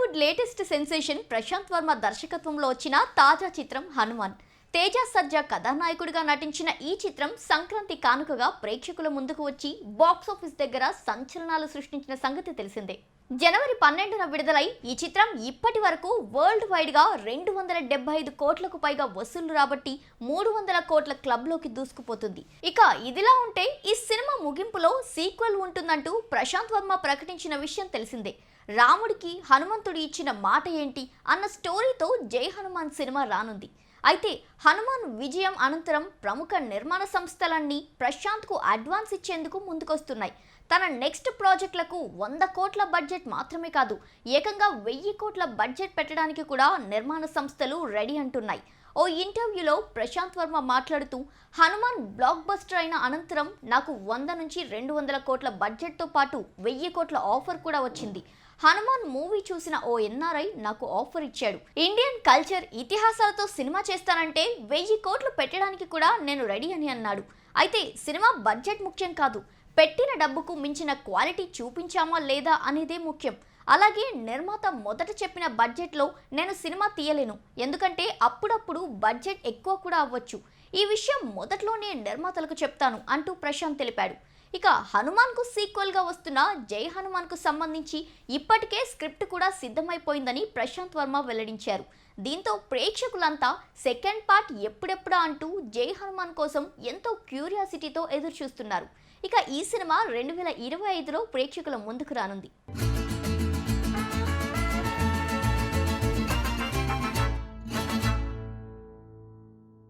Tollywood latest sensation Prashanth Varma దర్శకత్వంలో వచ్చిన తాజా చిత్రం హనుమాన్. తేజ సజ్జా కథానాయకుడిగా నటించిన ఈ చిత్రం సంక్రాంతి కానుకగా ప్రేక్షకుల ముందుకు వచ్చి బాక్సాఫీస్ దగ్గర సంచలనాలు సృష్టించిన సంగతి తెలిసిందే. జనవరి 12న విడుదలై ఈ చిత్రం ఇప్పటి వరకు వరల్డ్ వైడ్ గా 275 కోట్లకు పైగా వసూళ్లు రాబట్టి 300 కోట్ల క్లబ్ లోకి దూసుకుపోతుంది. ఇక ఇదిలా ఉంటే ఈ సినిమా ముగింపులో సీక్వెల్ ఉంటుందంటూ ప్రశాంత్ వర్మ ప్రకటించిన విషయం తెలిసిందే. రాముడికి హనుమంతుడు ఇచ్చిన మాట ఏంటి అన్న స్టోరీతో జై హనుమాన్ సినిమా రానుంది. అయితే హనుమాన్ విజయం అనంతరం ప్రముఖ నిర్మాణ సంస్థలన్నీ ప్రశాంత్కు అడ్వాన్స్ ఇచ్చేందుకు ముందుకొస్తున్నాయి. తన నెక్స్ట్ ప్రాజెక్టులకు 100 కోట్ల బడ్జెట్ మాత్రమే కాదు, ఏకంగా 1000 కోట్ల బడ్జెట్ పెట్టడానికి కూడా నిర్మాణ సంస్థలు రెడీ అంటున్నాయి. ఓ ఇంటర్వ్యూలో ప్రశాంత్ వర్మ మాట్లాడుతూ, హనుమాన్ బ్లాక్ బస్టర్ అయిన అనంతరం నాకు 100 నుంచి 200 కోట్ల బడ్జెట్తో పాటు 1000 కోట్ల ఆఫర్ కూడా వచ్చింది. హనుమాన్ మూవీ చూసిన ఓ ఎన్ఆర్ఐ నాకు ఆఫర్ ఇచ్చాడు. ఇండియన్ కల్చర్ ఇతిహాసాలతో సినిమా చేస్తానంటే 1000 కోట్లు పెట్టడానికి కూడా నేను రెడీ అని అన్నాడు. అయితే సినిమా బడ్జెట్ ముఖ్యం కాదు, పెట్టిన డబ్బుకు మించిన క్వాలిటీ చూపించామా లేదా అనేదే ముఖ్యం. అలాగే నిర్మాత మొదట చెప్పిన బడ్జెట్లో నేను సినిమా తీయలేను, ఎందుకంటే అప్పుడప్పుడు బడ్జెట్ ఎక్కువ కూడా అవ్వచ్చు. ఈ విషయం మొదట్లోనే నిర్మాతలకు చెప్తాను అంటూ ప్రశాంత్ తెలిపాడు. ఇక హనుమాన్కు సీక్వెల్గా వస్తున్న జై హనుమాన్కు సంబంధించి ఇప్పటికే స్క్రిప్ట్ కూడా సిద్ధమైపోయిందని ప్రశాంత్ వర్మ వెల్లడించారు. దీంతో ప్రేక్షకులంతా సెకండ్ పార్ట్ ఎప్పుడెప్పుడా అంటూ జై హనుమాన్ కోసం ఎంతో క్యూరియాసిటీతో ఎదురు చూస్తున్నారు. ఇక ఈ సినిమా 2025లో ప్రేక్షకుల ముందుకు రానుంది.